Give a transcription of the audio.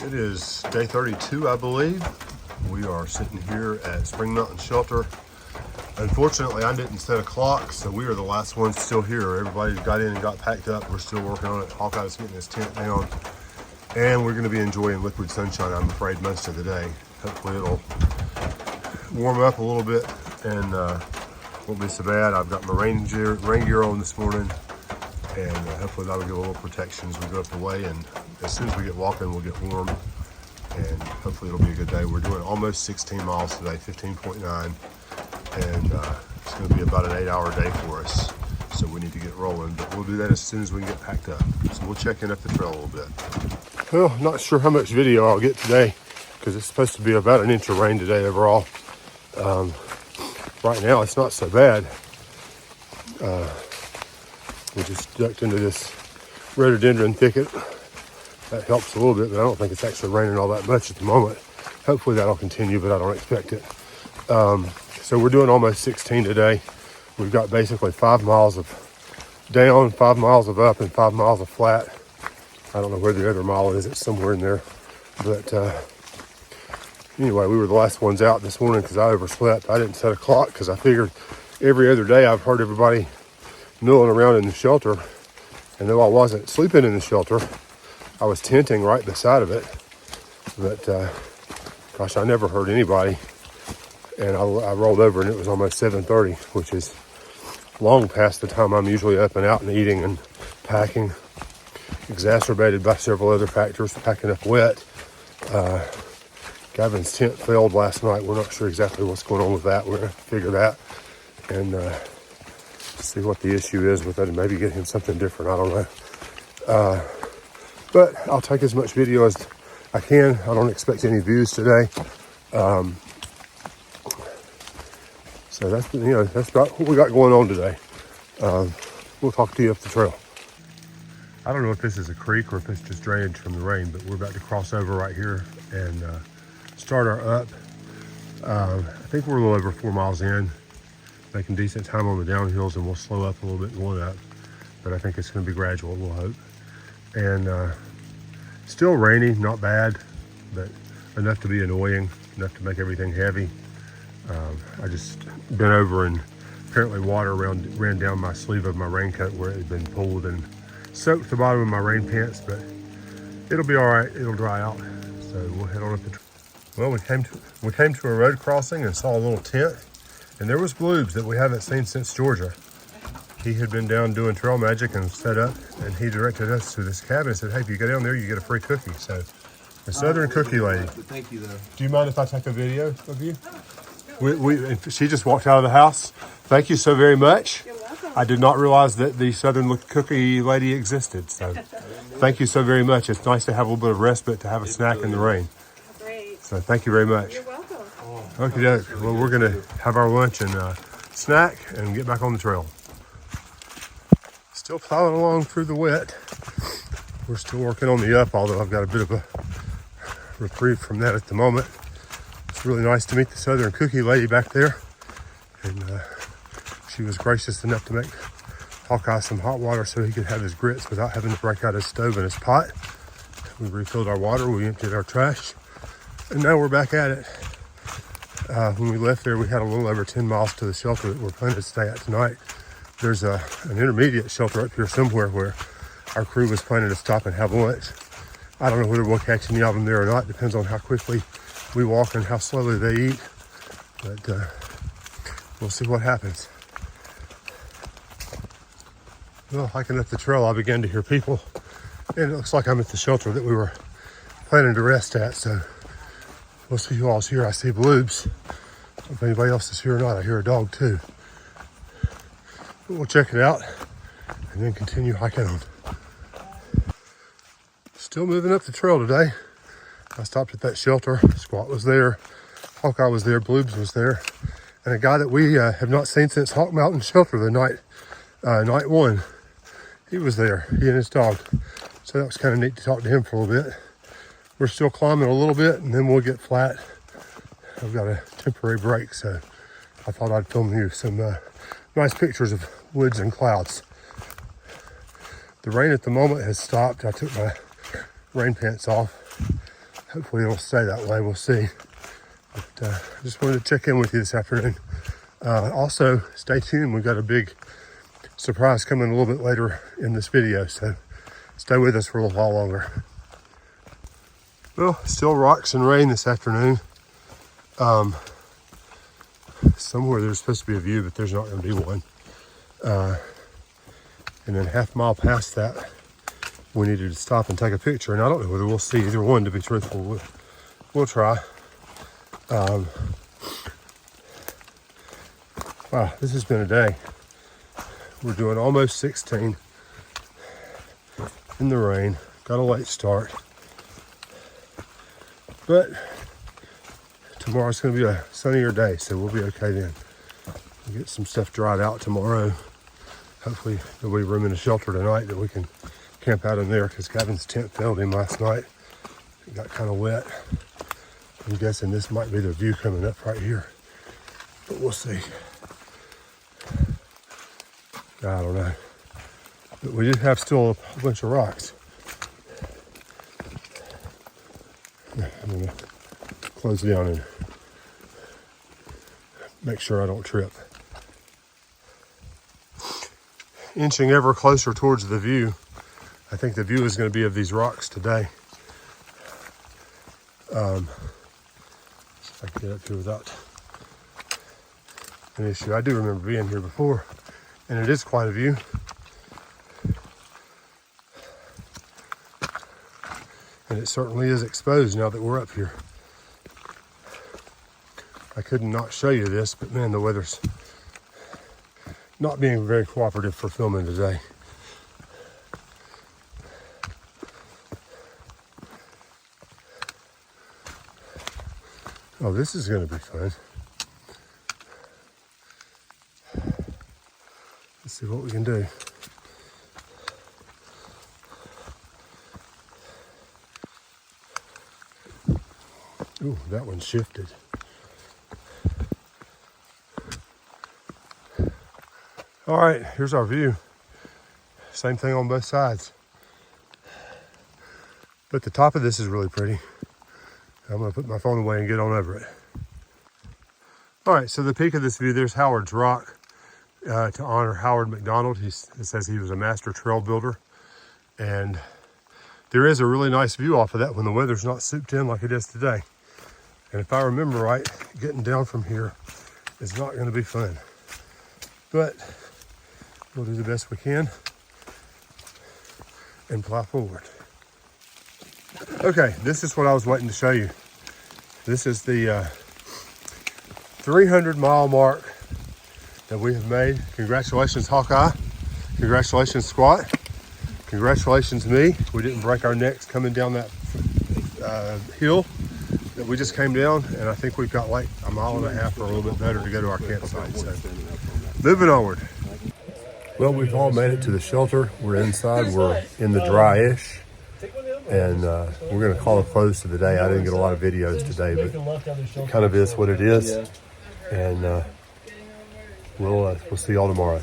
It is day 32, I believe. We are sitting here at Spring Mountain Shelter. Unfortunately, I didn't set a clock, so we are the last ones still here. Everybody got in and got packed up. We're still working on it. Hawkeye's getting his tent down. And we're going to be enjoying liquid sunshine, I'm afraid, most of the day. Hopefully it'll warm up a little bit and won't be so bad. I've got my rain gear on this morning, and hopefully that'll give a little protection as we go up the way. And as soon as we get walking, we'll get warm, and hopefully it'll be a good day. We're doing almost 16 miles today, 15.9, and it's going to be about an 8-hour day for us. So we need to get rolling, but we'll do that as soon as we can get packed up. So we'll check in up the trail a little bit. Well, not sure how much video I'll get today because it's supposed to be about an inch of rain today overall. Right now it's not so bad. We just ducked into this rhododendron thicket. That helps a little bit, but I don't think it's actually raining all that much at the moment. Hopefully that'll continue, but I don't expect it. So we're doing almost 16 today. We've got basically 5 miles of down, 5 miles of up, and 5 miles of flat. I don't know where the other mile is. It's somewhere in there. But anyway, we were the last ones out this morning because I overslept. I didn't set a clock because I figured every other day I've heard everybody milling around in the shelter. And though I wasn't sleeping in the shelter, I was tenting right beside of it. But gosh, I never heard anybody. And I rolled over and it was almost 7:30, which is long past the time I'm usually up and out and eating and packing, exacerbated by several other factors, packing up wet. Gavin's tent failed last night. We're not sure exactly what's going on with that. We're going to figure that and see what the issue is with it and maybe get him something different. I don't know. But I'll take as much video as I can. I don't expect any views today. So that's about what we got going on today. We'll talk to you up the trail. I don't know if this is a creek or if it's just drainage from the rain, but we're about to cross over right here and start our up. I think we're a little over 4 miles in, making decent time on the downhills, and we'll slow up a little bit going up. But I think it's going to be gradual, we'll hope. And still rainy, not bad, but enough to be annoying, enough to make everything heavy. I just bent over and apparently water ran down my sleeve of my raincoat where it had been pulled and soaked the bottom of my rain pants, but it'll be all right. It'll dry out. So we'll head on up the trail. Well, we came to a road crossing and saw a little tent, and there was Bloobs that we haven't seen since Georgia. He had been down doing trail magic and set up, and he directed us to this cabin and said, hey, if you go down there, you get a free cookie. So the Southern Cookie Lady. Thank you, though. Do you mind if I take a video of you? She just walked out of the house. Thank you so very much. You're welcome. I did not realize that the Southern Cookie Lady existed. So thank you so very much. It's nice to have a little bit of respite, to have a snack in the rain. Great. So thank you very much. You're welcome. Okie doke. Well, we're going to have our lunch and snack and get back on the trail. Still plowing along through the wet. We're still working on the up, although I've got a bit of a reprieve from that at the moment. It's really nice to meet the Southern Cookie Lady back there. And she was gracious enough to make Hawkeye some hot water so he could have his grits without having to break out his stove and his pot. We refilled our water, we emptied our trash, and now we're back at it. When we left there, we had a little over 10 miles to the shelter that we're planning to stay at tonight. There's an intermediate shelter up here somewhere where our crew was planning to stop and have lunch. I don't know whether we'll catch any of them there or not. Depends on how quickly we walk and how slowly they eat. But we'll see what happens. Well, hiking up the trail, I began to hear people. And it looks like I'm at the shelter that we were planning to rest at. So we'll see who all's here. I see Bloobs. If anybody else is here or not, I hear a dog too. But we'll check it out and then continue hiking on. Still moving up the trail today. I stopped at that shelter. Squat was there. Hawkeye was there. Bloobs was there. And a guy that we have not seen since Hawk Mountain Shelter the night one. He was there, he and his dog. So that was kind of neat to talk to him for a little bit. We're still climbing a little bit and then we'll get flat. I've got a temporary break, so I thought I'd film you some nice pictures of woods and clouds. The rain at the moment has stopped. I took my rain pants off. Hopefully it'll stay that way, we'll see. But I just wanted to check in with you this afternoon. Also, stay tuned, we've got a big surprise coming a little bit later in this video, so stay with us for a little while longer. Well, still rocks and rain this afternoon. Somewhere there's supposed to be a view, but there's not going to be one. And then half mile past that, we needed to stop and take a picture. And I don't know whether we'll see either one, to be truthful. We'll try. Wow, this has been a day. We're doing almost 16 in the rain. Got a late start. But tomorrow's going to be a sunnier day, so we'll be okay then. We'll get some stuff dried out tomorrow. Hopefully there'll be room in the shelter tonight that we can camp out in there, because Gavin's tent failed him last night. It got kind of wet. I'm guessing this might be the view coming up right here, but we'll see. I don't know. But we do have still a bunch of rocks. I'm going to close down and make sure I don't trip. Inching ever closer towards the view. I think the view is going to be of these rocks today. If I can get up here without an issue. I do remember being here before, and it is quite a view. And it certainly is exposed now that we're up here. I couldn't not show you this, but man, the weather's not being very cooperative for filming today. Oh, this is going to be fun. Let's see what we can do. Ooh, that one shifted. All right, here's our view. Same thing on both sides. But the top of this is really pretty. I'm gonna put my phone away and get on over it. All right, so the peak of this view, there's Howard's Rock. To honor Howard McDonald, it says he was a master trail builder. And there is a really nice view off of that when the weather's not souped in like it is today. And if I remember right, getting down from here is not gonna be fun. But we'll do the best we can and plow forward. Okay, this is what I was waiting to show you. This is the 300-mile mark that we have made. Congratulations, Hawkeye. Congratulations, Squat. Congratulations, me. We didn't break our necks coming down that hill that we just came down, and I think we've got like a mile and a half or a little bit better to go to our campsite. So, moving onward. Well, we've all made it to the shelter. We're inside. We're in the dry-ish. And we're going to call it close to the day. I didn't get a lot of videos today, but it kind of is what it is. And we'll see y'all tomorrow.